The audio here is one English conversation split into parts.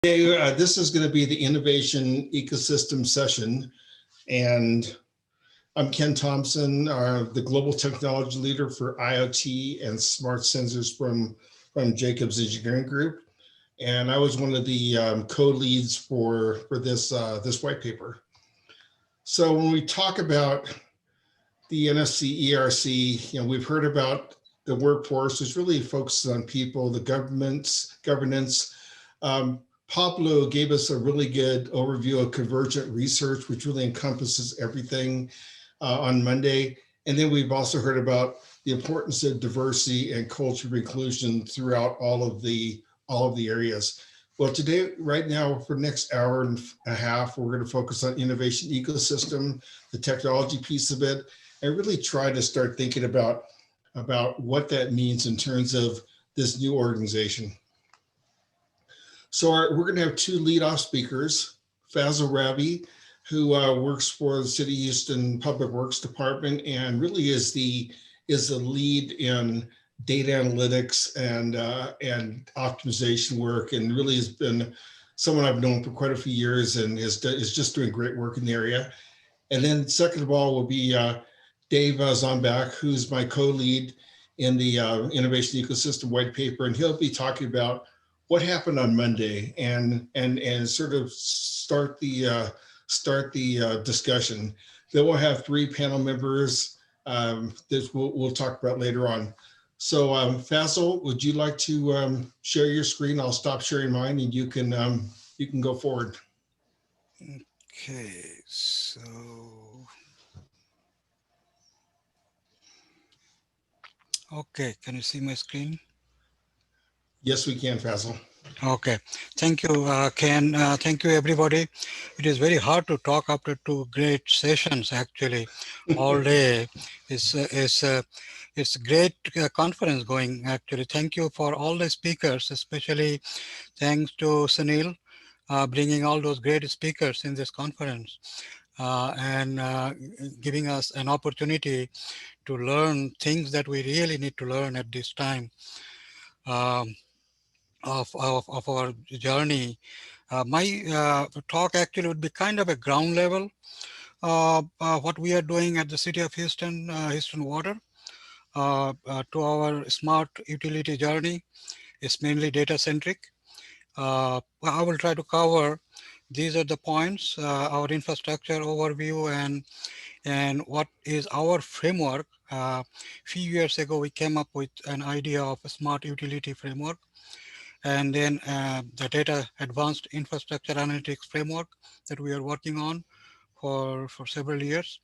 Okay, this is going to be the innovation ecosystem session, and I'm Ken Thompson, the global technology leader for IoT and smart sensors from Jacobs Engineering Group, and I was one of the co-leads for this this white paper. So when we talk about the NFC ERC, we've heard about the workforce, which really focuses on people, the governance. Pablo gave us a really good overview of convergent research, which really encompasses everything on Monday. And then we've also heard about the importance of diversity and cultural inclusion throughout all of the areas. Well, today, right now, for the next hour and a half, we're going to focus on innovation ecosystem, the technology piece of it, and really try to start thinking about what that means in terms of this new organization. So we're going to have two lead-off speakers, Fazil Ravi, who works for the City of Houston Public Works Department and really is the lead in data analytics and optimization work, and really has been someone I've known for quite a few years and is just doing great work in the area. And then second of all will be Dave Zomback, who's my co-lead in the Innovation Ecosystem White Paper, and he'll be talking about what happened on Monday and sort of start the discussion. Then we'll have three panel members that we'll talk about later on. So Fazil, would you like to share your screen? I'll stop sharing mine and you can go forward. Okay, so okay, can you see my screen? Yes, we can, Fazil. Okay, thank you, Ken. Thank you, everybody. It is very hard to talk after two great sessions. Actually, all day it's a great conference going. Actually, thank you for all the speakers, especially thanks to Sunil bringing all those great speakers in this conference and giving us an opportunity to learn things that we really need to learn at this time. Of our journey. My talk actually would be kind of a ground level, what we are doing at the City of Houston, Houston Water, to our smart utility journey. It's mainly data centric. I will try to cover, these are the points, our infrastructure overview and what is our framework. Few years ago, we came up with an idea of a smart utility framework, and then the data advanced infrastructure analytics framework that we are working on for several years.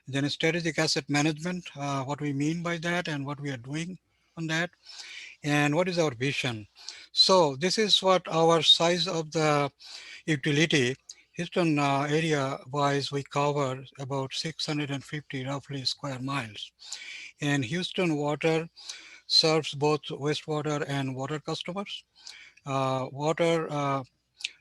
Then strategic asset management, what we mean by that and what we are doing on that, and what is our vision. So this is what our size of the utility. Houston area wise, we cover about 650 roughly square miles. And Houston Water serves both wastewater and water customers. Water,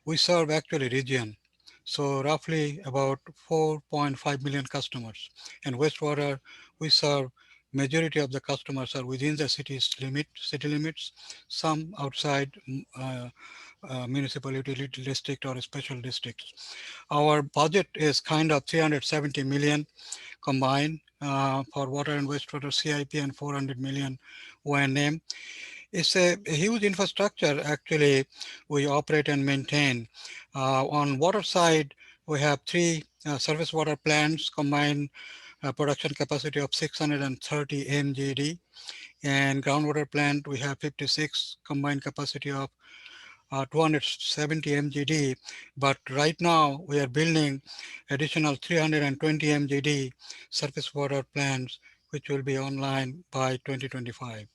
we serve actually region. So roughly about 4.5 million customers. And wastewater, we serve majority of the customers are within the city limits, some outside municipal utility district or special districts. Our budget is kind of 370 million combined for water and wastewater CIP and 400 million O&M. It's a huge infrastructure, actually, we operate and maintain. On water side, we have three surface water plants, combined production capacity of 630 MGD. And groundwater plant, we have 56, combined capacity of 270 MGD. But right now, we are building additional 320 MGD surface water plants, which will be online by 2025.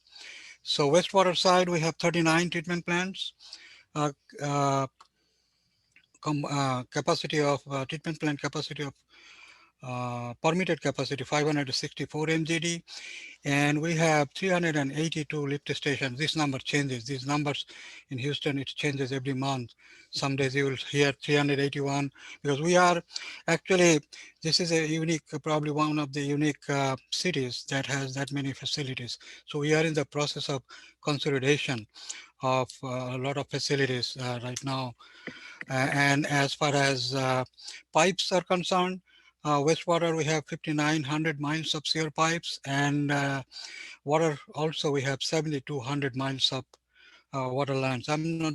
So wastewater side, we have 39 treatment plants, capacity of treatment plant capacity of permitted capacity 564 MGD, and we have 382 lift stations. This number changes. These numbers in Houston, it changes every month. Some days you will hear 381 because we are actually, this is a unique, probably one of the unique cities that has that many facilities. So we are in the process of consolidation of a lot of facilities right now And as far as pipes are concerned, wastewater, we have 5,900 miles of sewer pipes, and water also we have 7,200 miles of water lines. I'm not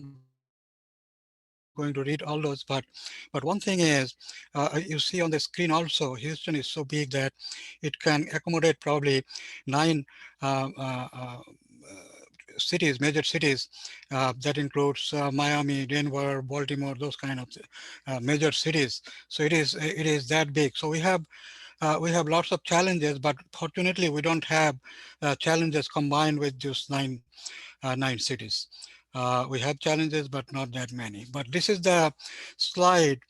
going to read all those, but one thing is, you see on the screen also, Houston is so big that it can accommodate probably 9 cities, major cities. That includes Miami, Denver, Baltimore, those kind of major cities. So it is that big. So we have lots of challenges, but fortunately we don't have challenges combined with just nine cities. We have challenges, but not that many. But this is the slide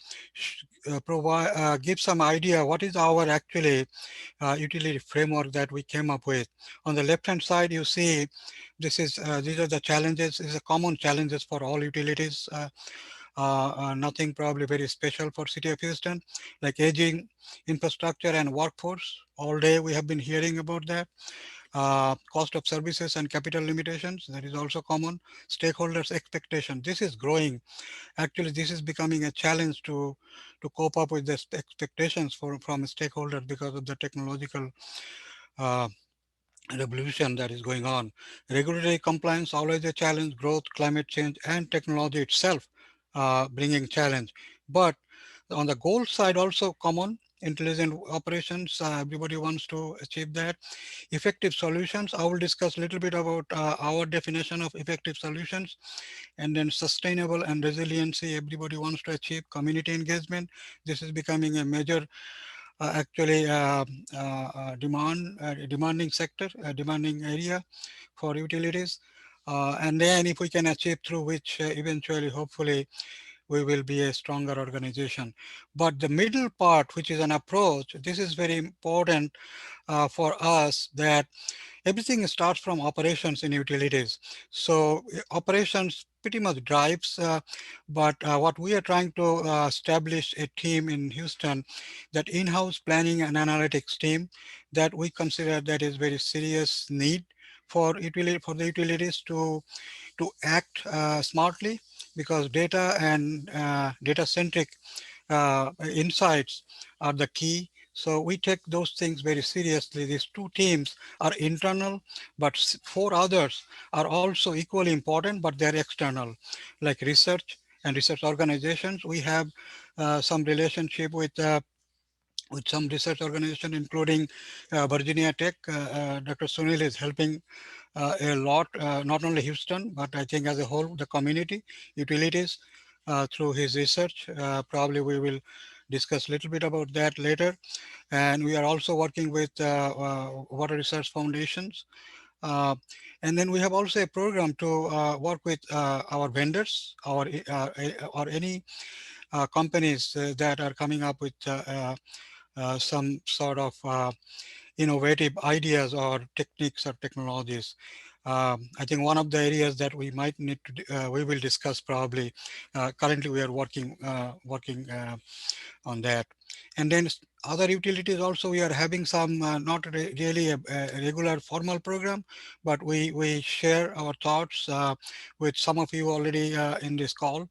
provide give some idea what is our actually utility framework that we came up with. On the left hand side, you see these are the challenges. These are common challenges for all utilities. Nothing probably very special for City of Houston, like aging infrastructure and workforce. All day we have been hearing about that. Cost of services and capital limitations, that is also common. Stakeholders expectation, this is growing. Actually, this is becoming a challenge to cope up with the expectations from stakeholders because of the technological uh, revolution that is going on. Regulatory compliance, always a challenge. Growth, climate change, and technology itself bringing challenge. But on the goal side also common, intelligent operations, everybody wants to achieve that. Effective solutions, I will discuss a little bit about our definition of effective solutions. And then sustainable and resiliency, everybody wants to achieve. Community engagement, this is becoming a major actually demanding sector, demanding area for utilities. And then if we can achieve through which eventually, hopefully, we will be a stronger organization. But the middle part, which is an approach, this is very important for us, that everything starts from operations in utilities. So operations pretty much drives, but what we are trying to establish a team in Houston, that in-house planning and analytics team, that we consider that is very serious need for the utilities to act smartly, because data and data-centric insights are the key. So we take those things very seriously. These two teams are internal, but four others are also equally important, but they're external, like research and research organizations. We have some relationship with some research organization, including Virginia Tech. Dr. Sunil is helping a lot, not only Houston, but I think as a whole, the community, utilities, through his research. Probably we will discuss a little bit about that later. And we are also working with Water Research Foundations. Uh, and then we have also a program to work with our vendors, or any companies that are coming up with some sort of innovative ideas or techniques or technologies. I think one of the areas that we might need to, we will discuss probably, currently we are working on that. And then other utilities also, we are having some, not really a regular formal program, but we share our thoughts with some of you already in this call.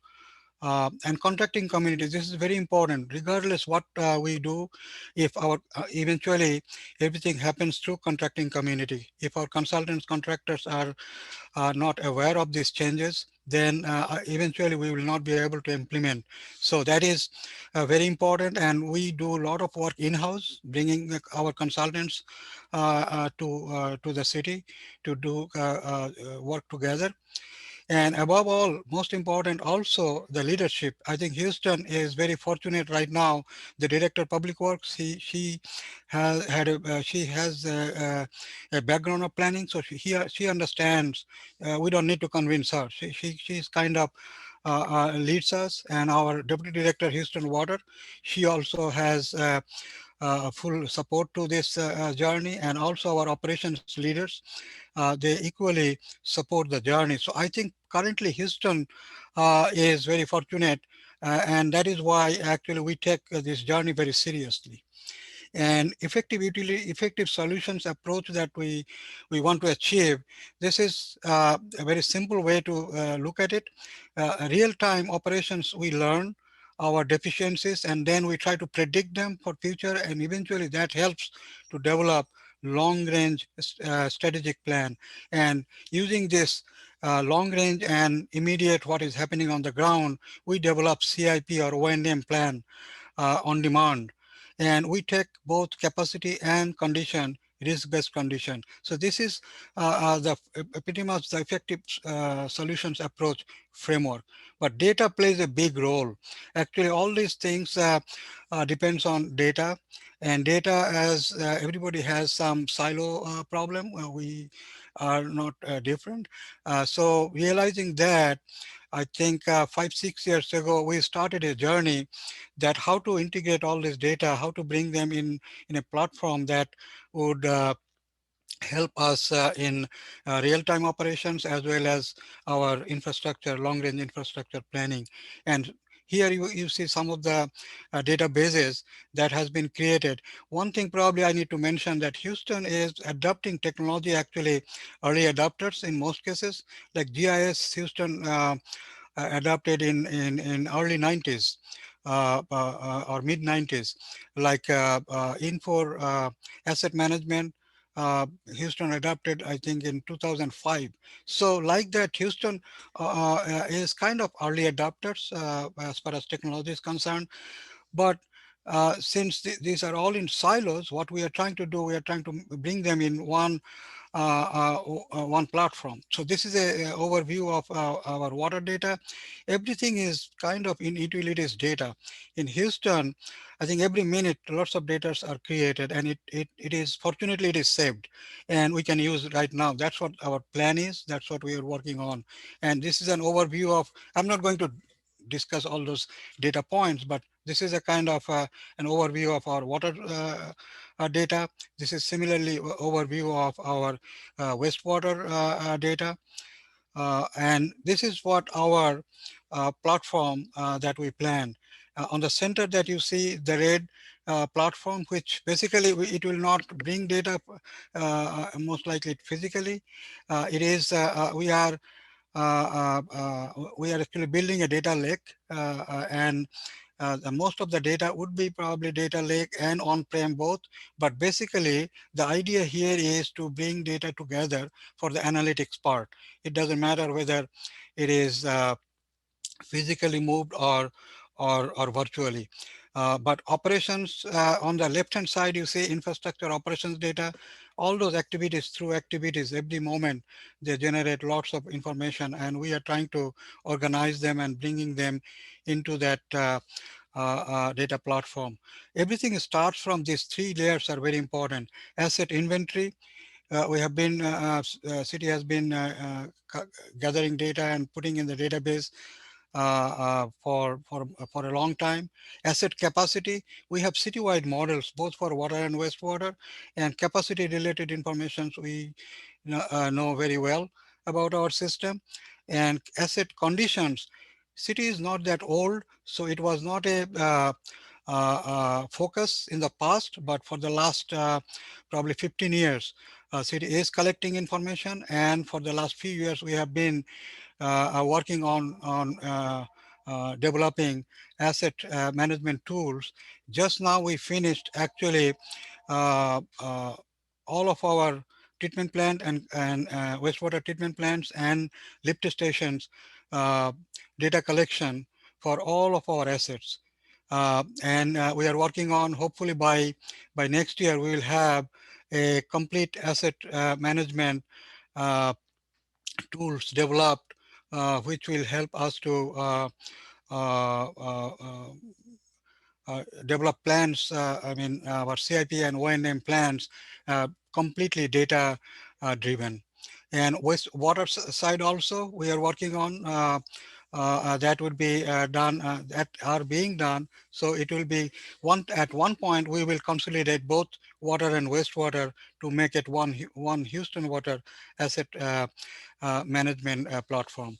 And contacting communities, this is very important. Regardless what we do, if our eventually everything happens through contracting community. If our consultants, contractors are not aware of these changes, then eventually we will not be able to implement. So that is very important, and we do a lot of work in-house, bringing our consultants to the city to do work together. And above all, most important also the leadership. I think Houston is very fortunate right now. The director of public works, she has had she has a background of planning, so she understands. We don't need to convince her. She's kind of leads us. And our deputy director, Houston Water, she also has full support to this journey, and also our operations leaders, they equally support the journey. So I think currently Houston is very fortunate, and that is why actually we take this journey very seriously. And effective solutions approach that we want to achieve. This is a very simple way to look at it. Real-time operations, we learn our deficiencies and then we try to predict them for future, and eventually that helps to develop long range strategic plan. And using this long range and immediate what is happening on the ground, we develop CIP or O&M plan on demand. And we take both capacity and condition, risk-based condition. So this is pretty much the effective solutions approach framework. But data plays a big role. Actually, all these things depends on data. And data, as everybody has some silo problem, we are not different. So realizing that, I think 5-6 years ago, we started a journey that how to integrate all this data, how to bring them in a platform that would help us in real-time operations as well as our infrastructure, long-range infrastructure planning. And here you see some of the databases that has been created. One thing probably I need to mention that Houston is adopting technology, actually early adopters in most cases, like GIS Houston adopted in early 90s or mid 90s, like Infor asset management. Houston adopted, I think, in 2005. So like that, Houston is kind of early adopters as far as technology is concerned. But since these are all in silos, what we are trying to do, we are trying to bring them in one platform. So this is a overview of our water data. Everything is kind of in utilities data. In Houston, I think every minute lots of data are created, and it is, fortunately it is saved and we can use right now. That's what our plan is. That's what we are working on. And this is an overview of, I'm not going to discuss all those data points, but this is a kind of an overview of our water data. This is similarly overview of our wastewater data. And this is what our platform that we plan. On the center that you see the red platform, which basically it will not bring data most likely physically. It is, we are actually building a data lake and most of the data would be probably data lake and on-prem both. But basically, the idea here is to bring data together for the analytics part. It doesn't matter whether it is physically moved or virtually. But operations on the left-hand side, you see infrastructure operations data. All those activities, through activities, every moment, they generate lots of information, and we are trying to organize them and bringing them into that data platform. Everything starts from these three layers are very important. Asset inventory, we have been, city has been gathering data and putting in the database for a long time. Asset capacity, we have citywide models both for water and wastewater, and capacity related information we know very well about our system. And asset conditions, city is not that old, so it was not a focus in the past, but for the last probably 15 years, city is collecting information, and for the last few years we have been are working on developing asset management tools. Just now we finished actually uh, uh, all of our treatment plant and wastewater treatment plants and lift stations data collection for all of our assets. And we are working on, hopefully by next year, we will have a complete asset management uh, tools developed, which will help us to uh, uh, uh, develop plans, our CIP and O&M plans, completely data driven. And wastewater side also, we are working on that would be done, that are being done. So it will be at one point, we will consolidate both water and wastewater to make it one Houston Water asset management platform.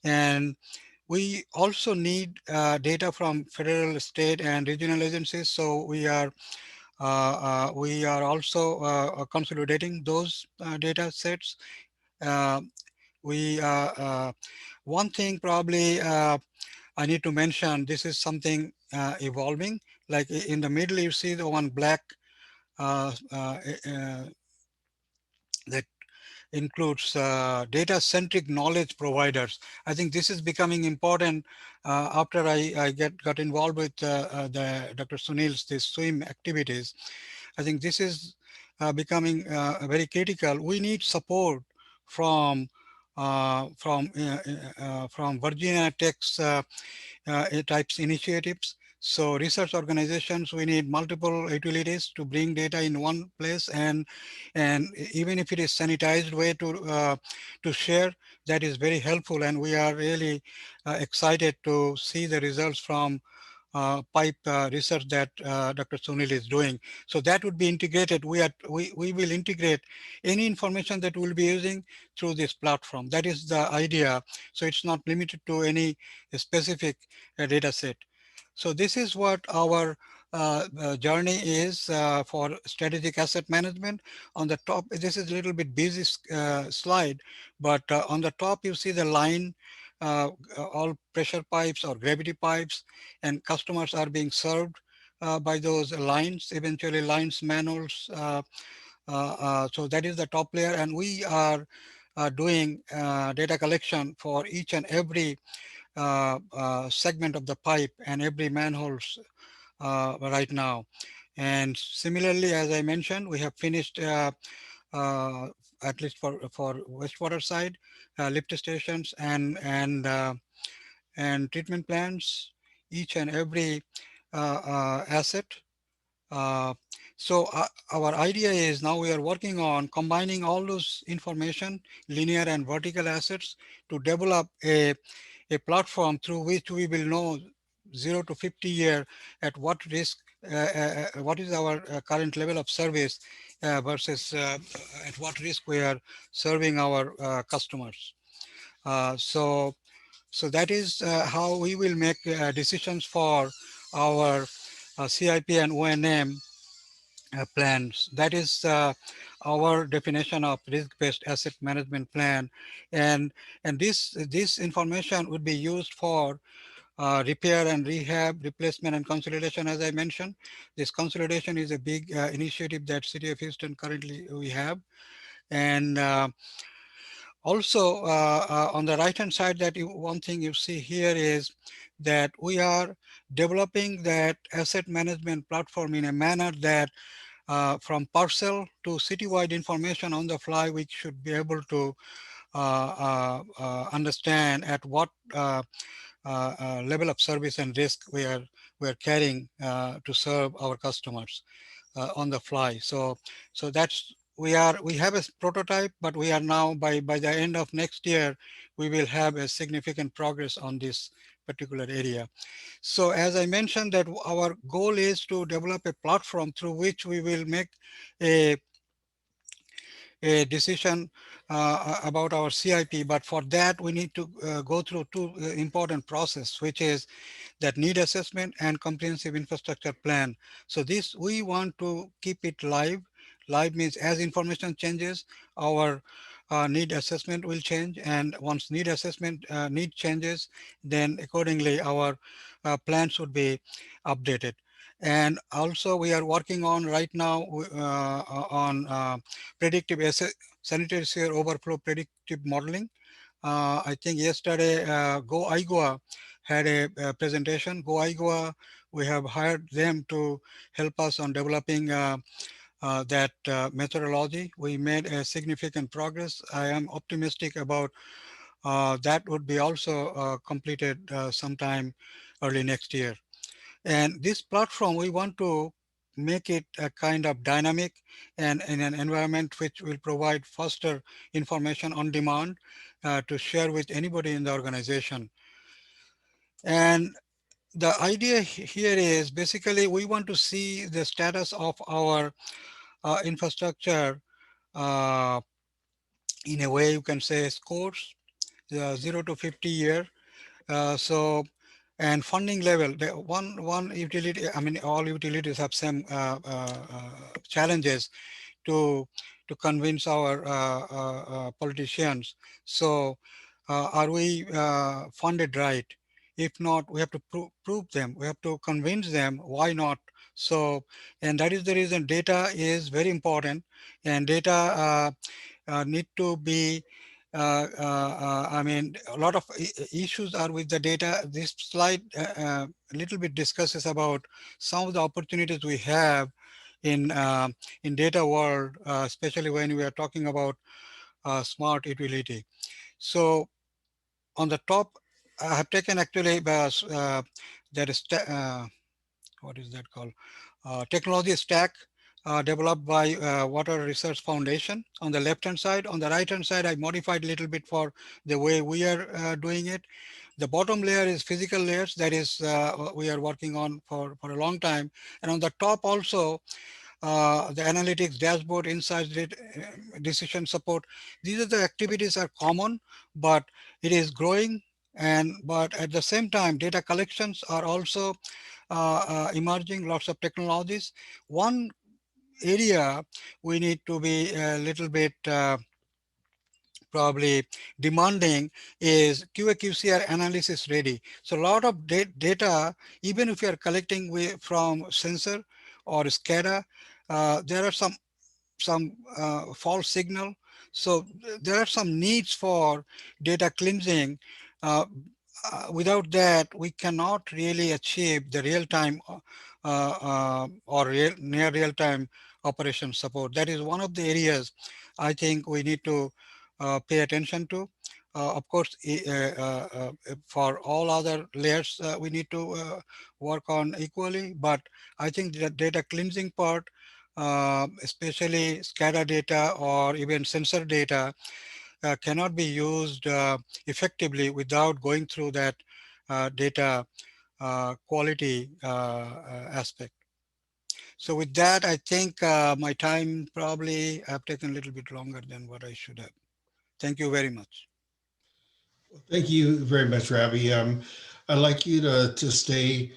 And we also need data from federal, state, and regional agencies. So we are We are also consolidating those data sets. Uh, we One thing probably I need to mention, this is something evolving. Like in the middle, you see the one black uh, uh, uh, that includes data-centric knowledge providers. I think this is becoming important after I got involved with the Dr. Sunil's this swim activities. I think this is becoming very critical. We need support from from Virginia Tech's types initiatives. So research organizations, we need multiple utilities to bring data in one place, and even if it is sanitized way to share, that is very helpful. And we are really excited to see the results from pipe research that Dr. Sunil is doing. So that would be integrated. We will integrate any information that we'll be using through this platform. That is the idea. So it's not limited to any specific data set. So this is what our journey is for strategic asset management. On the top, this is a little bit busy slide, but on the top you see the line, all pressure pipes or gravity pipes, and customers are being served by those lines, eventually lines, manuals. So that is the top layer, and we are doing data collection for each and every segment of the pipe and every manholes right now. And similarly, as I mentioned, we have finished uh, at least for wastewater side, lift stations and treatment plants, each and every asset. Uh, our idea is now we are working on combining all those information, linear and vertical assets, to develop a platform through which we will know 0 to 50 year at what risk, what is our current level of service versus at what risk we are serving our customers. So that is how we will make decisions for our CIP and ONM plans. That is our definition of risk-based asset management plan, and this information would be used for repair and rehab, replacement and consolidation. As I mentioned, this consolidation is a big initiative that City of Houston currently we have, and also on the right hand side, one thing you see here is that we are developing that asset management platform in a manner that from parcel to citywide information on the fly, we should be able to understand at what level of service and risk we are carrying to serve our customers on the fly. So that's we have a prototype, but we are now by the end of next year, we will have a significant progress on this particular area. So as I mentioned, that our goal is to develop a platform through which we will make a, a decision about our CIP. But for that, we need to go through two important process, which is that need assessment and comprehensive infrastructure plan. So this, we want to keep it live. Live means as information changes, our need assessment will change. And once need assessment need changes, then accordingly our plans would be updated. And also we are working on right now on predictive sanitary sewer overflow predictive modeling. I think yesterday Go Igua had a presentation. Go Igua, we have hired them to help us on developing that methodology. We made a significant progress. I am optimistic about that would be also completed sometime early next year. And this platform, we want to make it a kind of dynamic and in an environment which will provide faster information on demand to share with anybody in the organization. And the idea here is basically we want to see the status of our infrastructure uh, in a way you can say scores, 0 to 50 year. So And funding level, the one utility, I mean, all utilities have same challenges to convince our politicians. So are we funded right? If not, we have to prove them. We have to convince them why not. So, and that is the reason data is very important, and data need to be I mean, a lot of issues are with the data. This slide a little bit discusses about some of the opportunities we have in data world, especially when we are talking about smart utility. So on the top, I have taken actually that is what is that called? Technology stack developed by Water Research Foundation on the left-hand side. On the right-hand side, I modified a little bit for the way we are doing it. The bottom layer is physical layers, that is we are working on for a long time. And on the top also, the analytics, dashboard, insights, decision support. These are the activities are common, but it is growing. And but at the same time, data collections are also emerging, lots of technologies. One area we need to be a little bit probably demanding is QA/QC analysis ready. So a lot of data, even if you are collecting from sensor or SCADA, there are some false signal. So there are some needs for data cleansing. Without that, we cannot really achieve the real-time or near real-time operation support. That is one of the areas I think we need to pay attention to. Of course, for all other layers, we need to work on equally, but I think the data cleansing part, especially SCADA data or even sensor data, cannot be used effectively without going through that data quality aspect. So with that, I think my time probably have taken a little bit longer than what I should have. Thank you very much. Thank you very much, Ravi. I'd like you to stay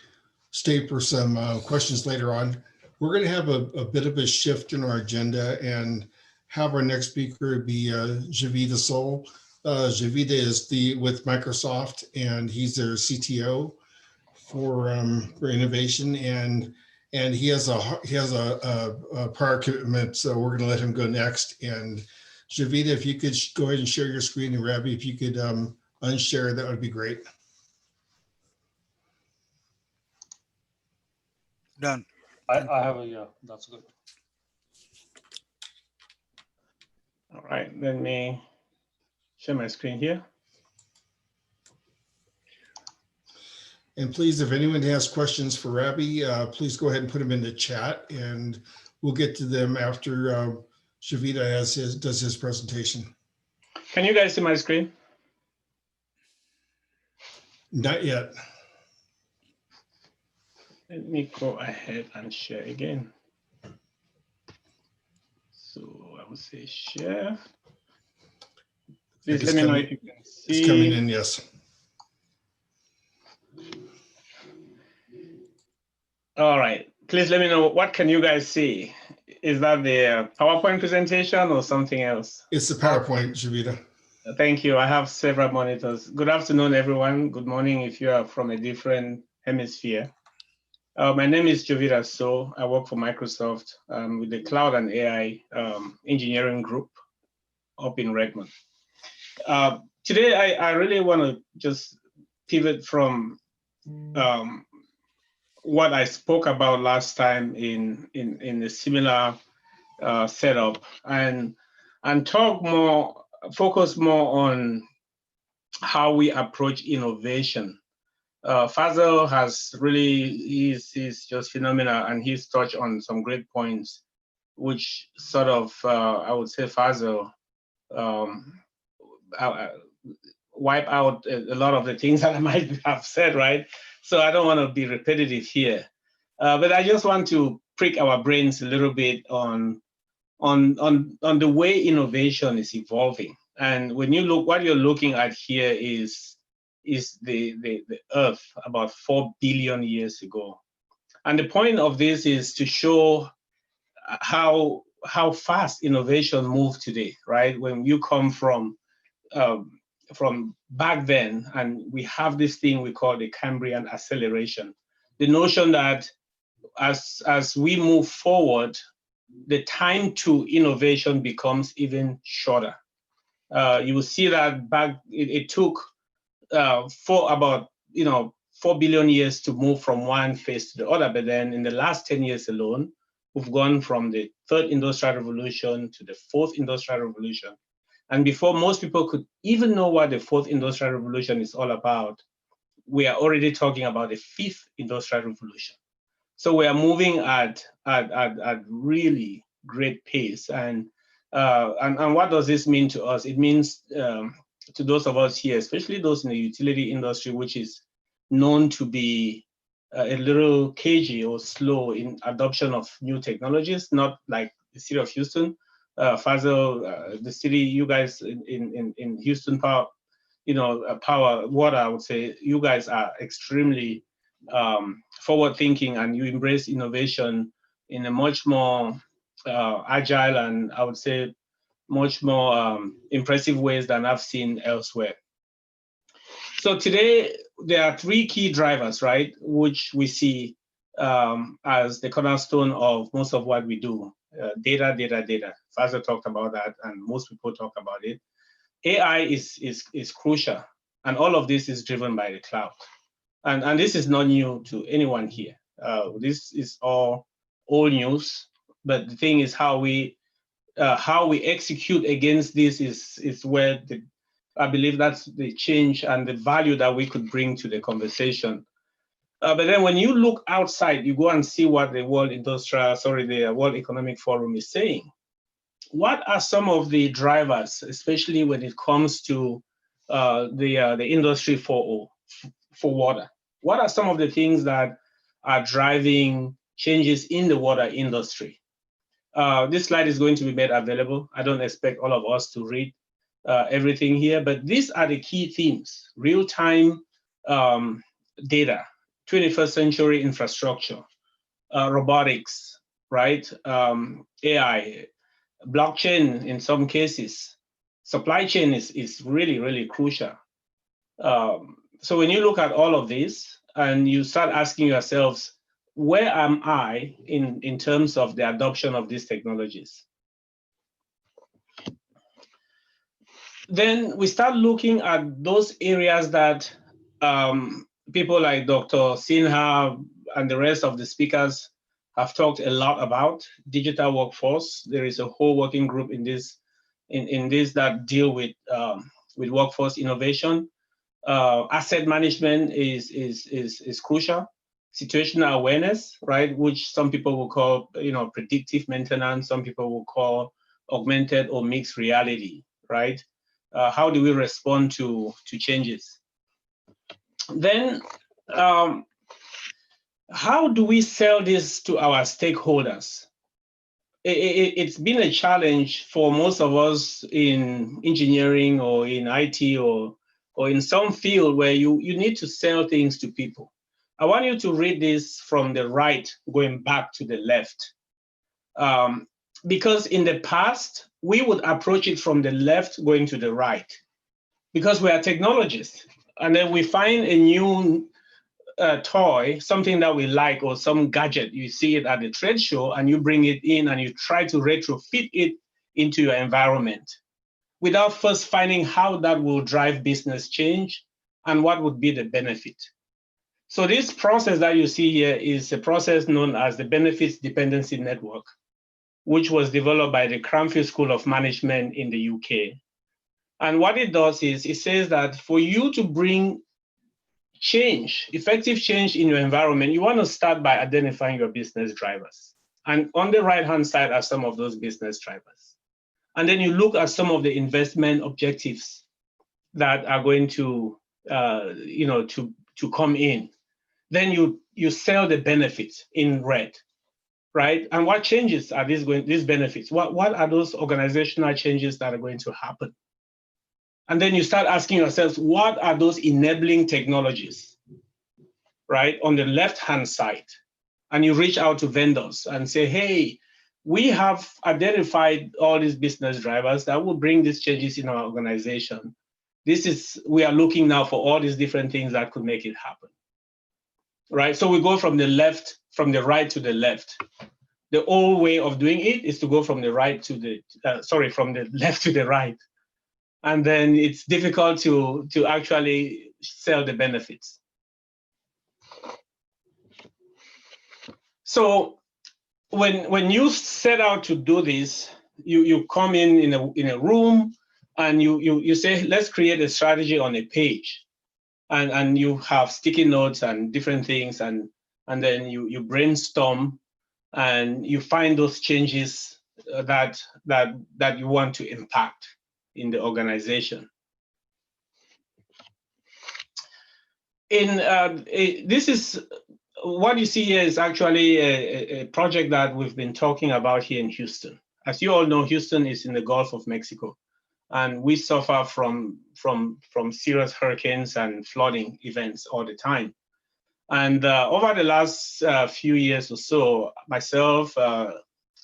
for some questions later on. We're going to have a bit of a shift in our agenda and have our next speaker be Javida Sol. Javida is with Microsoft, and he's their CTO for innovation, and he has a prior commitment, so we're going to let him go next. And Javida, if you could go ahead and share your screen, and Ravi, if you could unshare, that would be great. Done. I have a, yeah, that's good. All right, let me share my screen here. And please, if anyone has questions for Ravi, please go ahead and put them in the chat, and we'll get to them after Javida does his presentation. Can you guys see my screen? Not yet. Let me go ahead and share again. So I will say share. Please let me know if you can see. It's coming in, yes. All right, please let me know, what can you guys see? Is that the PowerPoint presentation or something else? It's the PowerPoint, Javida. Thank you. I have several monitors. Good afternoon, everyone. Good morning if you are from a different hemisphere. My name is Javida So. I work for Microsoft with the Cloud and AI Engineering Group up in Redmond. Today, I really want to just pivot from what I spoke about last time in a similar setup, and talk more, focus more on how we approach innovation. Fazal has really, he's just phenomenal, and he's touched on some great points, which sort of, I would say Fazal wipe out a lot of the things that I might have said, right? So I don't want to be repetitive here, but I just want to prick our brains a little bit on the way innovation is evolving. And when you look, what you're looking at here is is the Earth about 4 billion years ago. And the point of this is to show how fast innovation moved today, right? When you come from back then, and we have this thing we call the Cambrian Acceleration. The notion that as we move forward, the time to innovation becomes even shorter. You will see that back, it took for about 4 billion years to move from one phase to the other, but then in the last 10 years alone, we've gone from the third industrial revolution to the fourth industrial revolution. And before most people could even know what the fourth industrial revolution is all about, we are already talking about the fifth industrial revolution. So we are moving at really great pace. And what does this mean to us? It means to those of us here, especially those in the utility industry, which is known to be a little cagey or slow in adoption of new technologies, not like the city of Houston. Faisal, the city, you guys in Houston Power, Power, Water, I would say, you guys are extremely forward-thinking, and you embrace innovation in a much more agile and, I would say, much more impressive ways than I've seen elsewhere. So today, there are three key drivers, right, which we see as the cornerstone of most of what we do. Data, data, data. Faisal talked about that, and most people talk about it. AI is crucial, and all of this is driven by the cloud. And this is not new to anyone here. This is all old news, but the thing is how we execute against this is where I believe that's the change and the value that we could bring to the conversation. But then when you look outside, you go and see what the World Economic Forum is saying. What are some of the drivers, especially when it comes to the Industry 4.0 for water? What are some of the things that are driving changes in the water industry? This slide is going to be made available. I don't expect all of us to read everything here, but these are the key themes: real-time data, 21st century infrastructure, robotics, right? AI, blockchain in some cases, supply chain is really, really crucial. So when you look at all of this and you start asking yourselves, where am I in terms of the adoption of these technologies? Then we start looking at those areas that people like Dr. Sinha and the rest of the speakers have talked a lot about. Digital workforce. There is a whole working group in this that deal with workforce innovation. Asset management is crucial. Situational awareness, right, which some people will call predictive maintenance. Some people will call augmented or mixed reality, right? How do we respond to changes? Then, how do we sell this to our stakeholders? It's been a challenge for most of us in engineering or in IT or in some field where you need to sell things to people. I want you to read this from the right, going back to the left. Because in the past, we would approach it from the left going to the right, because we are technologists. And then we find a new toy, something that we like, or some gadget, you see it at the trade show, and you bring it in and you try to retrofit it into your environment without first finding how that will drive business change and what would be the benefit. So this process that you see here is a process known as the Benefits Dependency Network, which was developed by the Cranfield School of Management in the UK. And what it does is it says that for you to bring change, effective change in your environment, you want to start by identifying your business drivers. And on the right-hand side are some of those business drivers. And then you look at some of the investment objectives that are going to, to come in. Then you sell the benefits in red, right? And what changes are these benefits? What are those organizational changes that are going to happen? And then you start asking yourselves, what are those enabling technologies, right, on the left-hand side? And you reach out to vendors and say, hey, we have identified all these business drivers that will bring these changes in our organization. We are looking now for all these different things that could make it happen, right? So we go from the right to the left. The old way of doing it is to go from the right to the, from the left to the right. And then it's difficult to actually sell the benefits. So when you set out to do this, you come in a room and you say, let's create a strategy on a page. And you have sticky notes and different things, and then you brainstorm and you find those changes that you want to impact in the organization. This is what you see here is actually a project that we've been talking about here in Houston. As you all know, Houston is in the Gulf of Mexico, and we suffer from serious hurricanes and flooding events all the time. And over the last few years or so, myself,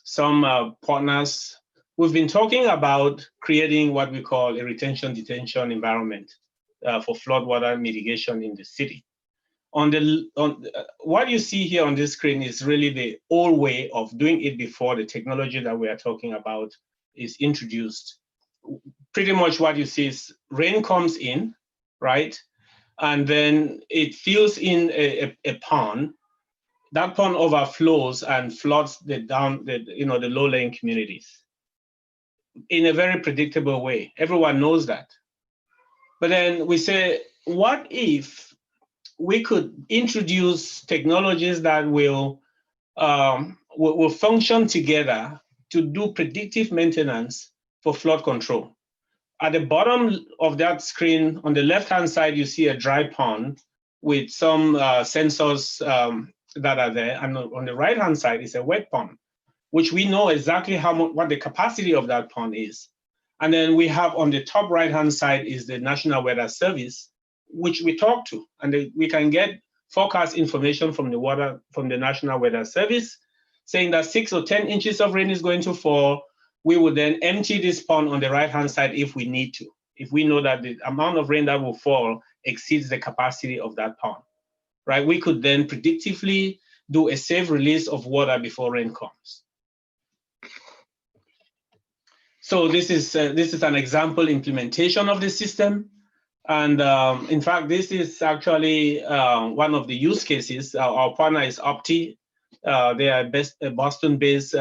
some partners, we've been talking about creating what we call a retention detention environment for floodwater mitigation in the city. What you see here on this screen is really the old way of doing it before the technology that we are talking about is introduced. Pretty much what you see is rain comes in, right? And then it fills in a pond. That pond overflows and floods the low-lying communities in a very predictable way. Everyone knows that. But then we say, what if we could introduce technologies that will function together to do predictive maintenance for flood control? At the bottom of that screen, on the left-hand side, you see a dry pond with some sensors that are there. And on the right-hand side is a wet pond, which we know exactly what the capacity of that pond is. And then we have on the top right-hand side is the National Weather Service, which we talk to. And we can get forecast information from the National Weather Service, saying that 6 or 10 inches of rain is going to fall. We would then empty this pond on the right-hand side if we need to, if we know that the amount of rain that will fall exceeds the capacity of that pond, right? We could then predictively do a safe release of water before rain comes. So this is an example implementation of the system. And in fact, this is actually one of the use cases. Our partner is Opti. They are a Boston-based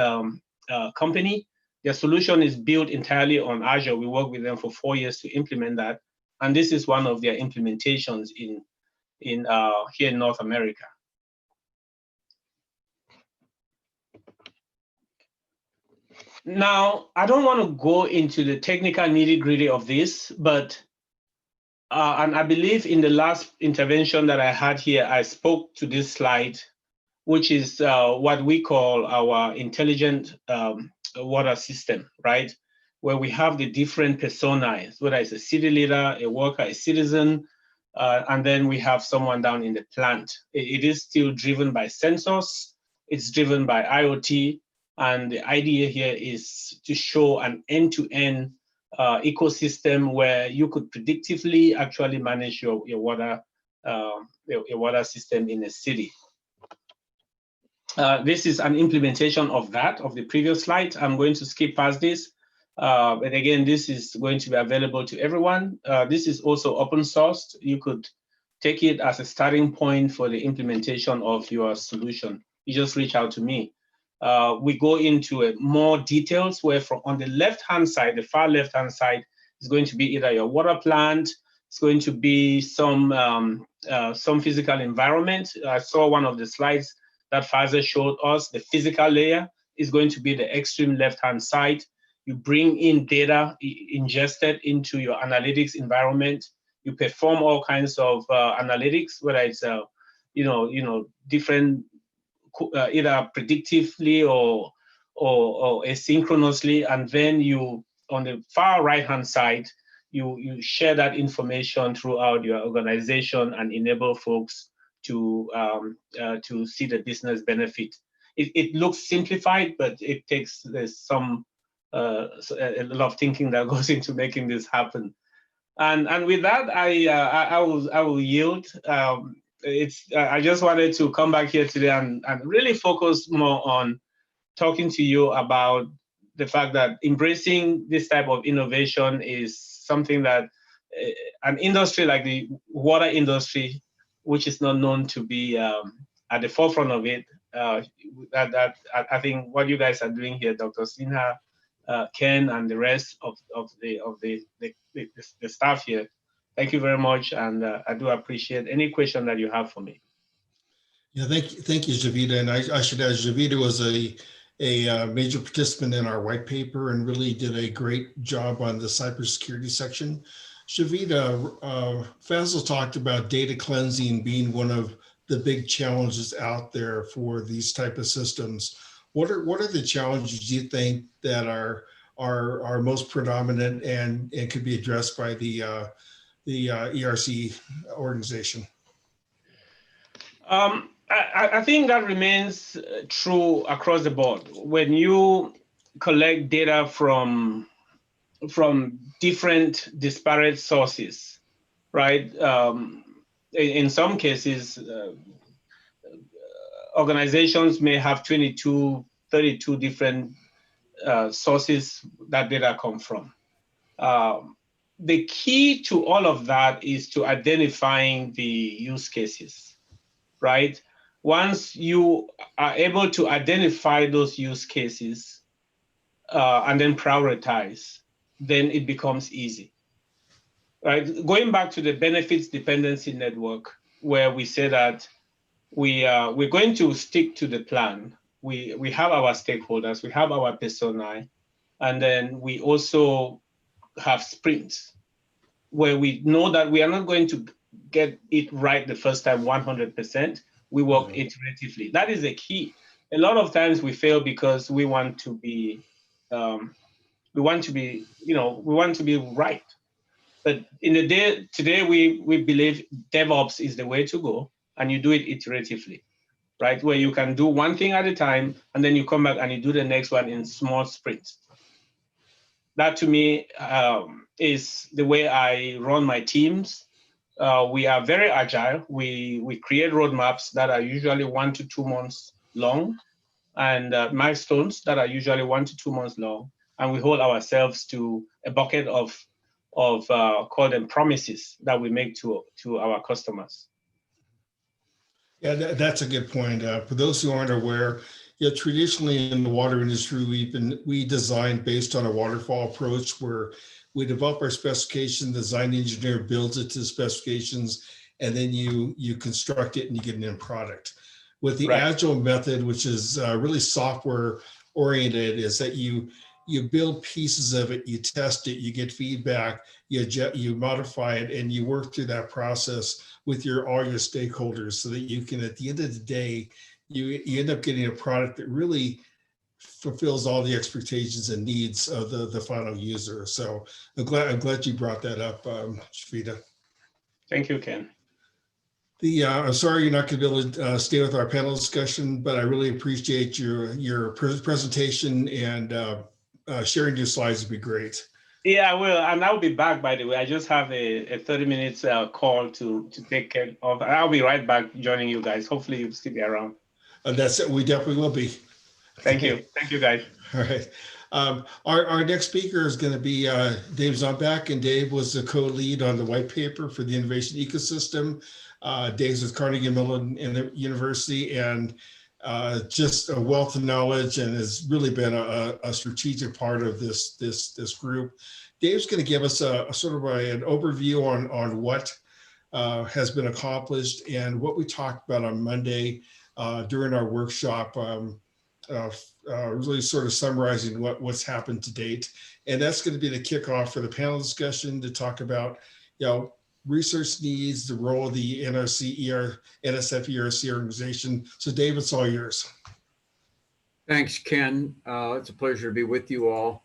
company. Their solution is built entirely on Azure. We worked with them for 4 years to implement that. And this is one of their implementations here in North America. Now, I don't want to go into the technical nitty-gritty of this, but and I believe in the last intervention that I had here, I spoke to this slide, which is what we call our intelligent water system, right? Where we have the different personas, whether it's a city leader, a worker, a citizen, and then we have someone down in the plant. It is still driven by sensors, it's driven by IoT, and the idea here is to show an end-to-end ecosystem where you could predictively actually manage your water system in a city. This is an implementation of the previous slide. I'm going to skip past this. But again, this is going to be available to everyone. This is also open sourced. You could take it as a starting point for the implementation of your solution. You just reach out to me. We go into more details where on the left-hand side, the far left-hand side, is going to be either your water plant, it's going to be some physical environment. I saw one of the slides that Faza showed us. The physical layer is going to be the extreme left-hand side. You bring in data ingested into your analytics environment. You perform all kinds of analytics, whether it's different, either predictively or asynchronously, and then you, on the far right-hand side, you share that information throughout your organization and enable folks to see the business benefit. It looks simplified, but it takes some a lot of thinking that goes into making this happen. And with that, I will yield. I just wanted to come back here today and really focus more on talking to you about the fact that embracing this type of innovation is something that an industry like the water industry, which is not known to be at the forefront of it, that I think what you guys are doing here, Dr. Sinha, Ken, and the rest of the staff here. Thank you very much, and I do appreciate any question that you have for me. Yeah, thank you, Javita. And I should add, Javita was a major participant in our white paper and really did a great job on the cybersecurity section. Javita, Fazil talked about data cleansing being one of the big challenges out there for these type of systems. What are the challenges you think that are most predominant and could be addressed by the ERC organization? I think that remains true across the board. When you collect data from different disparate sources, right? In some cases, organizations may have 22, 32 different sources that data come from. The key to all of that is to identifying the use cases, right? Once you are able to identify those use cases and then prioritize, then it becomes easy, right? Going back to the benefits dependency network, where we say that we're going to stick to the plan. We have our stakeholders, we have our personae, and then we also have sprints where we know that we are not going to get it right the first time 100%. We work iteratively. That is the key. A lot of times we fail because we want to be right. But in the day today, we believe DevOps is the way to go, and you do it iteratively, right? Where you can do one thing at a time, and then you come back and you do the next one in small sprints. That to me is the way I run my teams. We are very agile. We create roadmaps that are usually 1 to 2 months long, and milestones that are usually 1 to 2 months long. And we hold ourselves to a bucket of call them promises that we make to our customers. Yeah, that's a good point. For those who aren't aware, traditionally in the water industry, we design based on a waterfall approach where we develop our specification, the design engineer builds it to specifications, and then you construct it and you get an end product. With the Agile method, which is really software oriented, is that you build pieces of it, you test it, you get feedback, you modify it, and you work through that process with all your stakeholders so that you can, at the end of the day, you end up getting a product that really fulfills all the expectations and needs of the final user. So I'm glad you brought that up, Shveta. Thank you, Ken. I'm sorry you're not going to be able to stay with our panel discussion, but I really appreciate your presentation, and sharing your slides would be great. Yeah, I will, and I'll be back, by the way. I just have a 30 minutes call to take care of. I'll be right back joining you guys. Hopefully you'll still be around. That's it. We definitely will be. Thank you. Thank you, guys. All right. Our next speaker is going to be Dave Zomback, and Dave was the co-lead on the white paper for the innovation ecosystem. Dave's with Carnegie Mellon University, and just a wealth of knowledge, and has really been a strategic part of this group. Dave's going to give us a sort of an overview on what has been accomplished and what we talked about on Monday during our workshop, really sort of summarizing what's happened to date. And that's going to be the kickoff for the panel discussion to talk about, research needs, the role of the NSF ERC organization. So Dave, it's all yours. Thanks, Ken. It's a pleasure to be with you all.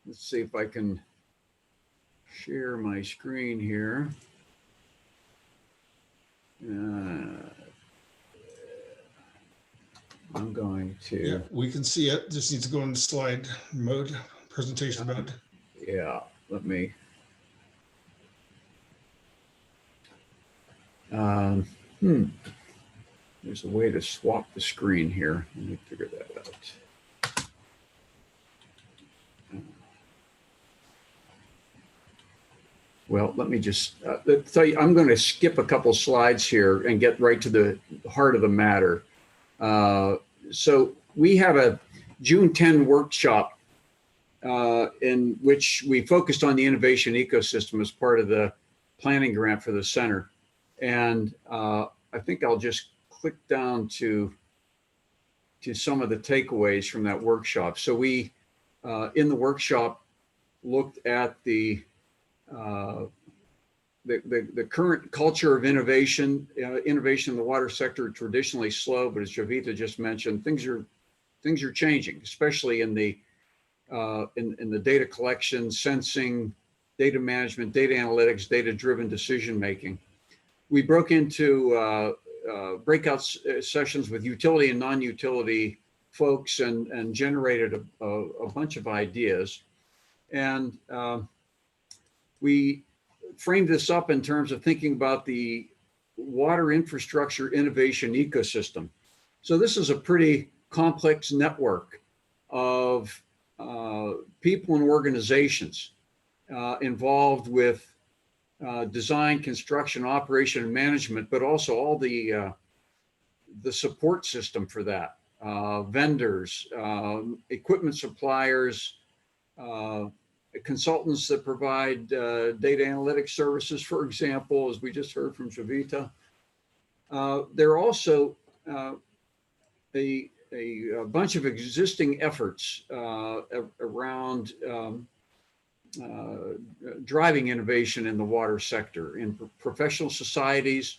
Let's see if I can share my screen here. I'm going Yeah, to, we can see it. Just needs to go into slide mode, presentation mode. yeah, let me. Um, There's a way to swap the screen here. Let me figure that out. Well, let me just tell you, I'm going to skip a couple slides here and get right to the heart of the matter. So we have a June 10 workshop in which we focused on the innovation ecosystem as part of the planning grant for the center. And I think I'll just click down to some of the takeaways from that workshop. So we, in the workshop, looked at the current culture of innovation. Innovation in the water sector traditionally slow, but as Jovita just mentioned, things are changing, especially in the data collection, sensing, data management, data analytics, data-driven decision making. We broke into breakout sessions with utility and non-utility folks and generated a bunch of ideas. And we framed this up in terms of thinking about the water infrastructure innovation ecosystem. So this is a pretty complex network of people and organizations involved with design, construction, operation, and management, but also all the support system for that. Vendors, equipment suppliers, consultants that provide data analytics services, for example, as we just heard from Jovita. There are also a bunch of existing efforts around driving innovation in the water sector in professional societies,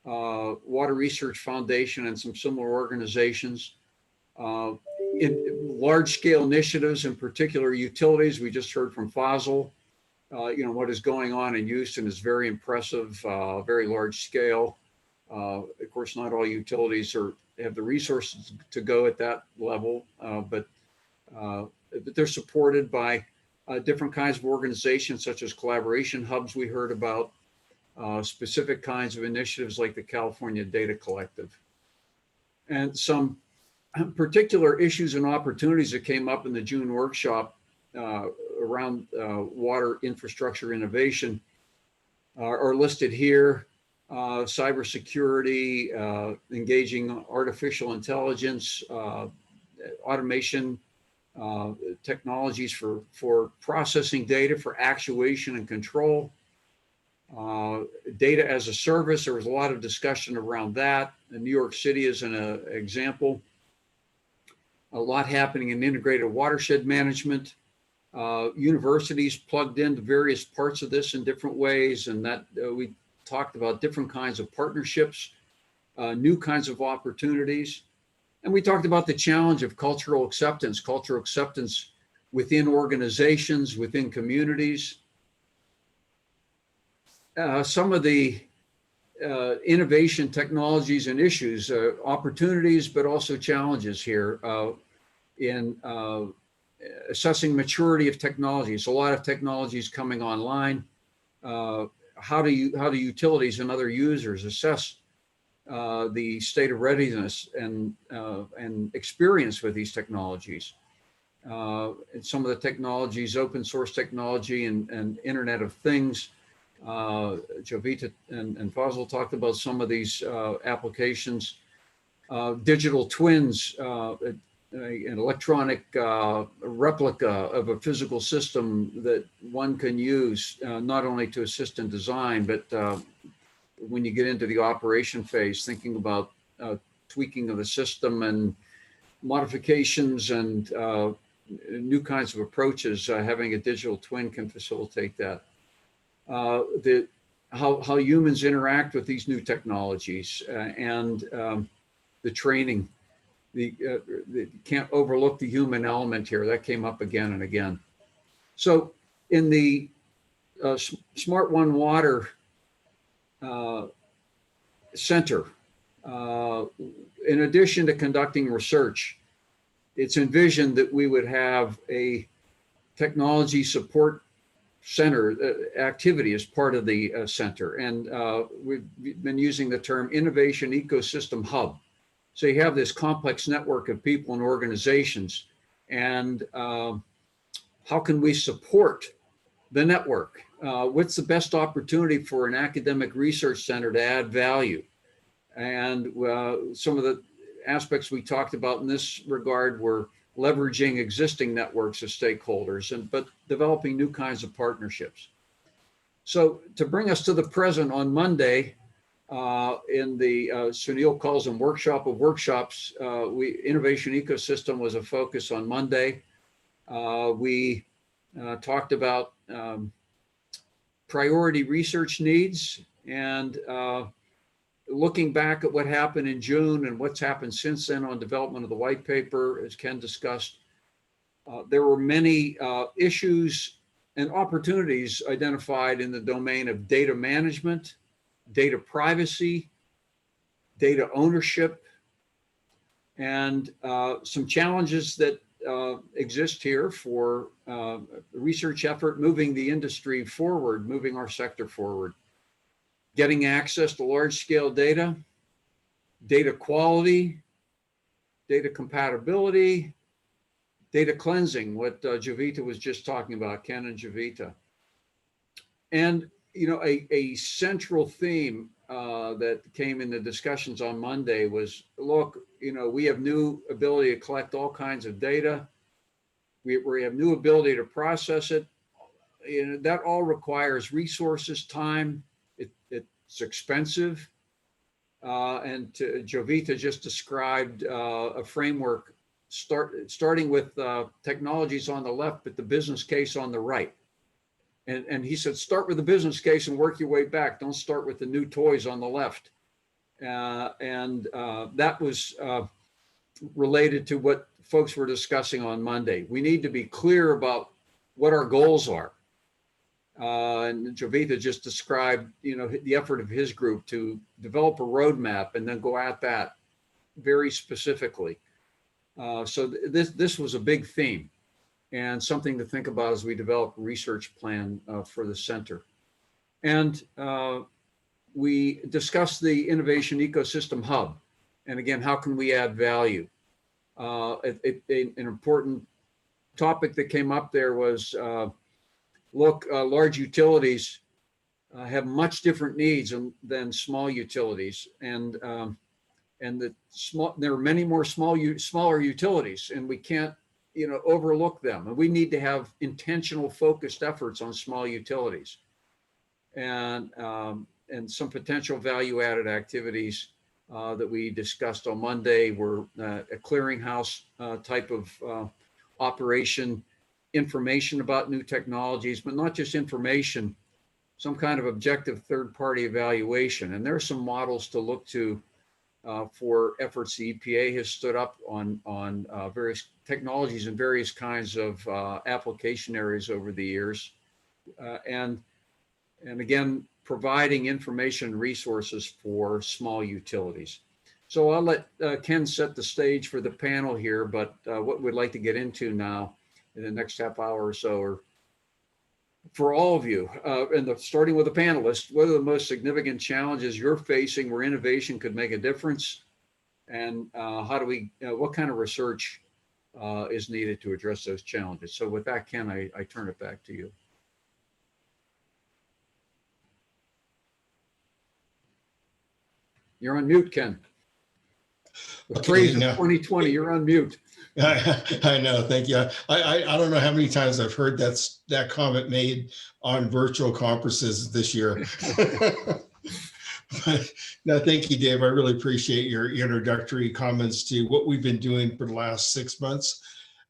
Water Research Foundation, and some similar organizations. In large-scale initiatives, in particular utilities, we just heard from Fazil. What is going on in Houston is very impressive, very large scale. Of course, not all utilities have the resources to go at that level, but they're supported by different kinds of organizations, such as collaboration hubs we heard about, specific kinds of initiatives like the California Data Collective. And some particular issues and opportunities that came up in the June workshop around water infrastructure innovation are listed here. Cybersecurity, engaging artificial intelligence, automation, technologies for processing data, for actuation and control, data as a service. There was a lot of discussion around that. And New York City is an example. A lot happening in integrated watershed management. Universities plugged into various parts of this in different ways, and that we talked about different kinds of partnerships, new kinds of opportunities. And we talked about the challenge of cultural acceptance within organizations, within communities. Some of the innovation technologies and issues, opportunities, but also challenges here in assessing maturity of technologies. A lot of technologies coming online. How do utilities and other users assess the state of readiness and experience with these technologies? And some of the technologies, open source technology and Internet of Things. Jovita and Fazil talked about some of these applications. Digital twins, an electronic replica of a physical system that one can use not only to assist in design, but when you get into the operation phase, thinking about tweaking of the system and modifications and new kinds of approaches, having a digital twin can facilitate that. How humans interact with these new technologies and the training. Can't overlook the human element here. That came up again and again. So in the Smart One Water Center, in addition to conducting research, it's envisioned that we would have a technology support center activity as part of the center. And we've been using the term innovation ecosystem hub. So you have this complex network of people and organizations, and how can we support the network? What's the best opportunity for an academic research center to add value? And some of the aspects we talked about in this regard were leveraging existing networks of stakeholders, but developing new kinds of partnerships. So to bring us to the present, on Monday, in the Sunil calls them workshop of workshops, innovation ecosystem was a focus on Monday. We talked about priority research needs, and looking back at what happened in June and what's happened since then on development of the white paper, as Ken discussed. There were many issues and opportunities identified in the domain of data management, data privacy, data ownership, and some challenges that exist here for research effort, moving the industry forward, moving our sector forward. Getting access to large-scale data, data quality, data compatibility, data cleansing, what Javita was just talking about, Ken and Javita. And, you know, a central theme that came in the discussions on Monday was, look, you know, we have new ability to collect all kinds of data. We have new ability to process it. You know, that all requires resources, time. It's expensive. And Jovita just described a framework starting with technologies on the left, but the business case on the right. And he said, start with the business case and work your way back. Don't start with the new toys on the left. That was related to what folks were discussing on Monday. We need to be clear about what our goals are. And Jovita just described, you know, the effort of his group to develop a roadmap and then go at that very specifically. So this was a big theme and something to think about as we develop a research plan for the center. And we discussed the innovation ecosystem hub. And again, how can we add value? An important topic that came up there was, look, large utilities have much different needs than small utilities, and there are many more smaller utilities, and we can't, you know, overlook them. And we need to have intentional, focused efforts on small utilities, and some potential value-added activities that we discussed on Monday were a clearinghouse type of operation. Information about new technologies, but not just information, some kind of objective third-party evaluation. And there are some models to look to for efforts the EPA has stood up on various technologies and various kinds of application areas over the years. And again, providing information and resources for small utilities. So I'll let Ken set the stage for the panel here, but what we'd like to get into now in the next half hour or so, or for all of you, starting with the panelists, what are the most significant challenges you're facing where innovation could make a difference? And how do we, what kind of research is needed to address those challenges? So with that, Ken, I turn it back to you. You're on mute, Ken. The phrase of 2020, you're on mute. I know, thank you. I don't know how many times I've heard that comment made on virtual conferences this year. But no, thank you, Dave. I really appreciate your introductory comments to what we've been doing for the last 6 months.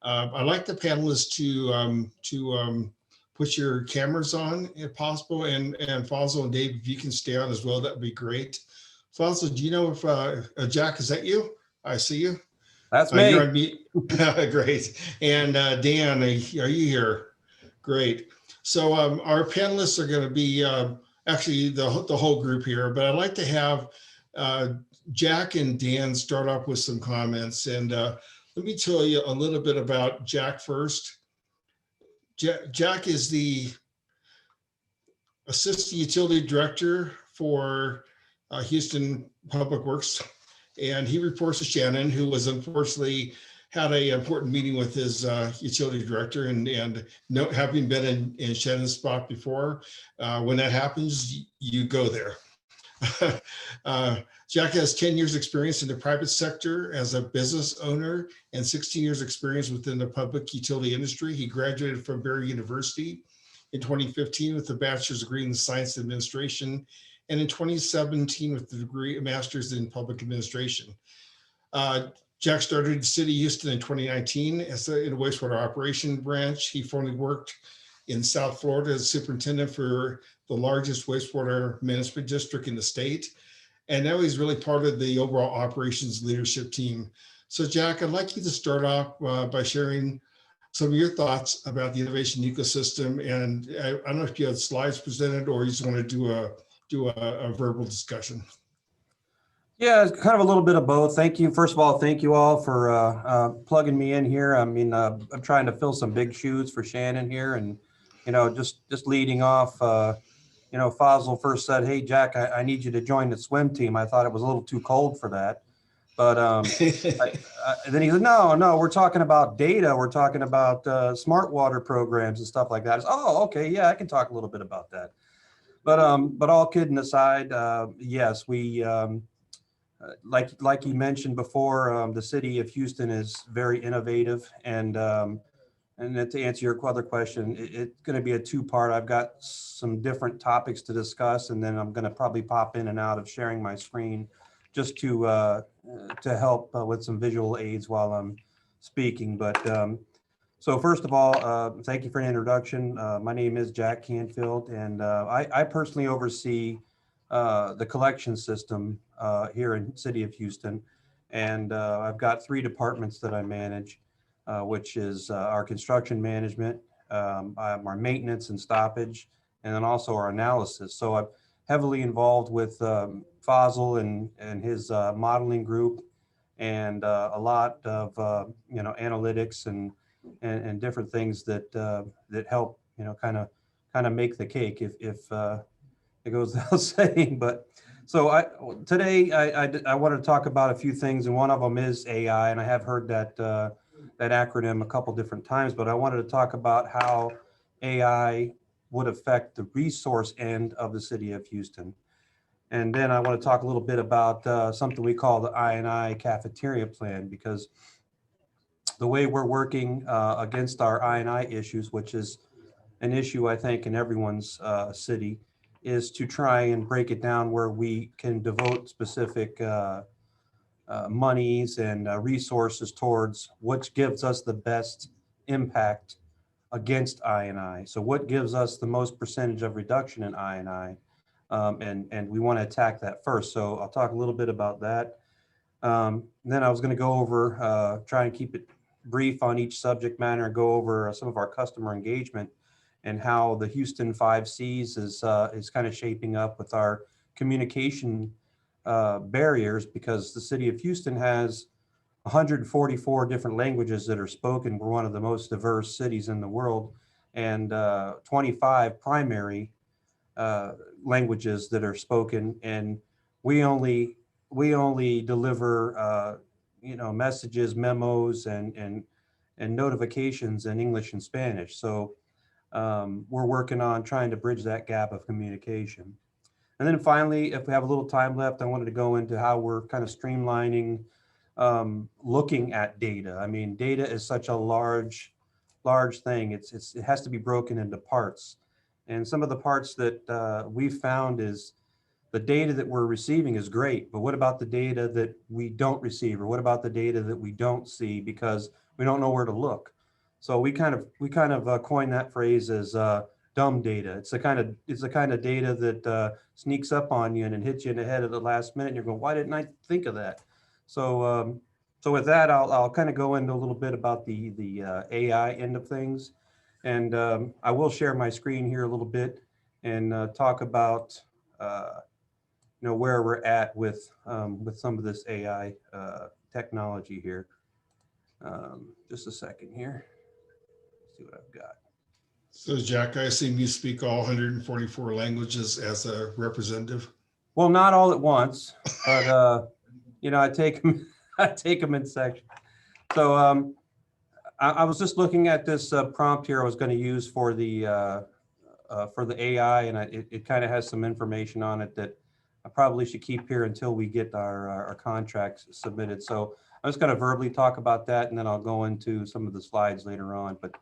I'd like the panelists to put your cameras on if possible, and Fazal and Dave, if you can stay on as well, that'd be great. Fazal, do you know if Jack, is that you? I see you. That's me. You're on mute. Great. And Dan, are you here? Great. So our panelists are going to be actually the whole group here, but I'd like to have Jack and Dan start off with some comments. And let me tell you a little bit about Jack first. Jack is the Assistant Utility Director for Houston Public Works, and he reports to Shannon, who was unfortunately had an important meeting with his utility director, and having been in Shannon's spot before, when that happens, you go there. Jack has 10 years experience in the private sector as a business owner and 16 years experience within the public utility industry. He graduated from Barry University in 2015 with a bachelor's degree in science administration, and in 2017 with the degree, a master's in public administration. Jack started City of Houston in 2019 in a wastewater operation branch. He formerly worked in South Florida as superintendent for the largest wastewater management district in the state. And now he's really part of the overall operations leadership team. So Jack, I'd like you to start off by sharing some of your thoughts about the innovation ecosystem. And I don't know if you have slides presented or you just want to do a verbal discussion. Yeah, it's kind of a little bit of both. Thank you. First of all, thank you all for plugging me in here. I mean, I'm trying to fill some big shoes for Shannon here, and just leading off. Fossil first said, "Hey, Jack, I need you to join the swim team." I thought it was a little too cold for that, but then he said, "No, we're talking about data. We're talking about smart water programs and stuff like that." Oh, okay, yeah, I can talk a little bit about that. But all kidding aside, yes, we. Like you mentioned before, the city of Houston is very innovative, and then to answer your other question, it's going to be a two-part. I've got some different topics to discuss, and then I'm going to probably pop in and out of sharing my screen just to help with some visual aids while I'm speaking. But so first of all, thank you for an introduction. My name is Jack Canfield, and I personally oversee the collection system here in City of Houston. And I've got 3 departments that I manage, which is our construction management, our maintenance and stoppage, and then also our analysis. So I'm heavily involved with Fossil and his modeling group, and a lot of analytics and different things that help kind of make the cake if it goes without saying. But so today I wanted to talk about a few things, and one of them is AI, and I have heard that acronym a couple different times, but I wanted to talk about how AI would affect the resource end of the city of Houston. And then I want to talk a little bit about something we call the I&I Cafeteria Plan, because the way we're working against our I&I issues, which is an issue I think in everyone's city, is to try and break it down where we can devote specific monies and resources towards what gives us the best impact against I&I. So what gives us the most percentage of reduction in I&I? And we want to attack that first. So I'll talk a little bit about that. Then I was going to go over, try and keep it brief on each subject matter, go over some of our customer engagement and how the Houston 5 Cs is kind of shaping up with our communication barriers, because the city of Houston has 144 different languages that are spoken. We're one of the most diverse cities in the world, and 25 primary languages that are spoken, and we only deliver messages, memos, and notifications in English and Spanish. So we're working on trying to bridge that gap of communication. And then finally, if we have a little time left, I wanted to go into how we're kind of streamlining looking at data. I mean, data is such a large thing. It has to be broken into parts. And some of the parts that we've found is the data that we're receiving is great, but what about the data that we don't receive, or what about the data that we don't see because we don't know where to look? So we kind of coined that phrase as dumb data. It's the kind of data that sneaks up on you and hits you in the head at the last minute, and you're going, why didn't I think of that? So so with that, I'll kind of go into a little bit about the AI end of things. And I will share my screen here a little bit and talk about where we're at with some of this AI technology here. Just a second here. Let's see what I've got. So Jack, I assume you speak all 144 languages as a representative? Well, not all at once, but I take them in sections. So I was just looking at this prompt here I was going to use for the AI, and it kind of has some information on it that I probably should keep here until we get our contracts submitted. So I'm just going to verbally talk about that, and then I'll go into some of the slides later on. But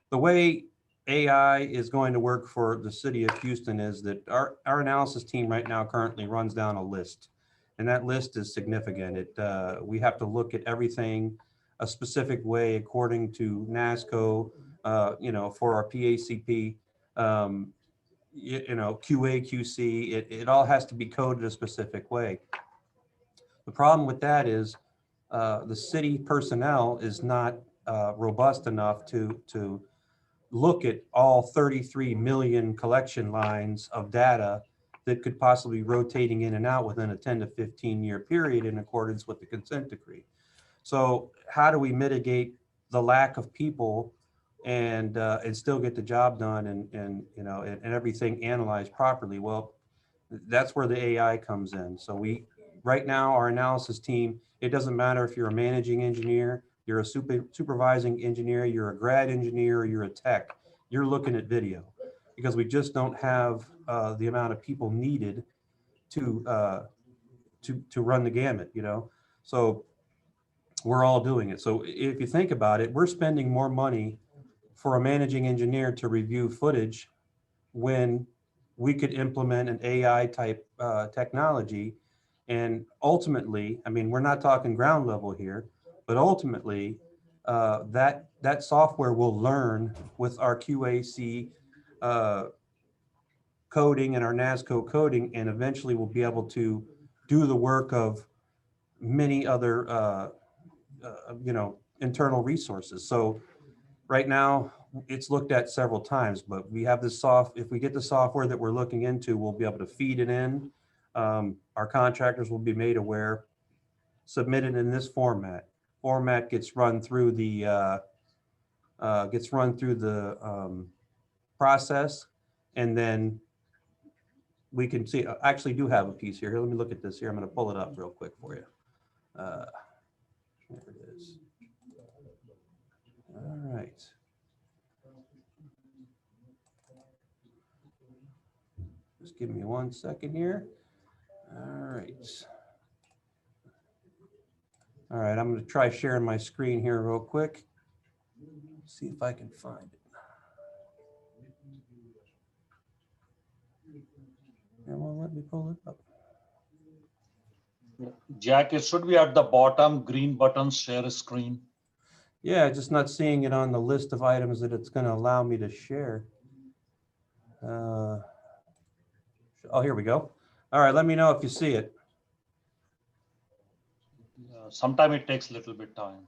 the way AI is going to work for the city of Houston is that our analysis team right now currently runs down a list, and that list is significant. We have to look at everything a specific way according to NASCO, for our PACP, QA, QC, it all has to be coded a specific way. The problem with that is the city personnel is not robust enough to look at all 33 million collection lines of data that could possibly be rotating in and out within a 10 to 15 year period in accordance with the consent decree. So how do we mitigate the lack of people and still get the job done and everything analyzed properly? Well, that's where the AI comes in. So right now, our analysis team, it doesn't matter if you're a managing engineer, you're a supervising engineer, you're a grad engineer, or you're a tech, you're looking at video because we just don't have the amount of people needed to run the gamut, So we're all doing it. So if you think about it, we're spending more money for a managing engineer to review footage when we could implement an AI type technology. And ultimately, I mean, we're not talking ground level here, but ultimately that software will learn with our QAC coding and our NASCO coding, and eventually we'll be able to do the work of many other internal resources. So right now it's looked at several times, but we have this if we get the software that we're looking into, we'll be able to feed it in. Our contractors will be made aware, submitted in this format. Format gets run through the process, and then we can see, I actually do have a piece here. Let me look at this here. I'm going to pull it up real quick for you. There it is. All right. Just give me 1 second here. All right. All right, I'm going to try sharing my screen here real quick. See if I can find it. It won't let me pull it up. Jack, it should be at the bottom, green button, share a screen. Yeah, just not seeing it on the list of items that it's going to allow me to share. Oh, here we go. All right, let me know if you see it. Sometimes it takes a little bit time.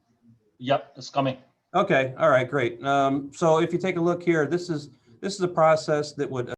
Yep, it's coming. Okay, all right, great. So if you take a look here, this is a process that would